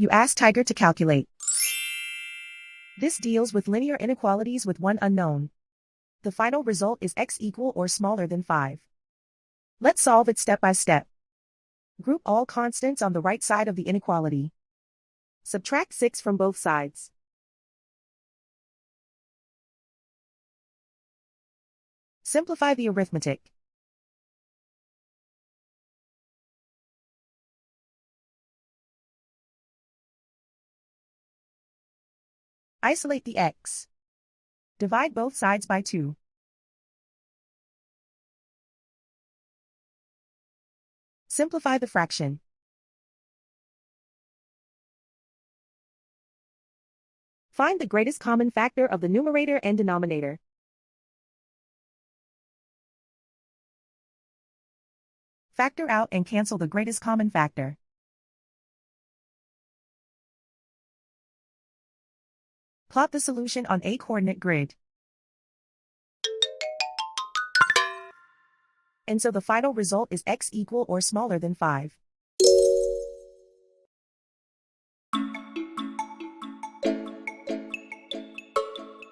You ask Tiger to calculate. This deals with linear inequalities with one unknown. The final result is x equal or smaller than 5. Let's solve it step by step. Group all constants on the right side of the inequality. Subtract 6 from both sides. Simplify the arithmetic. Isolate the x. Divide both sides by 2. Simplify the fraction. Find the greatest common factor of the numerator and denominator. Factor out and cancel the greatest common factor. Plot the solution on a coordinate grid. And so the final result is x equal or smaller than 5.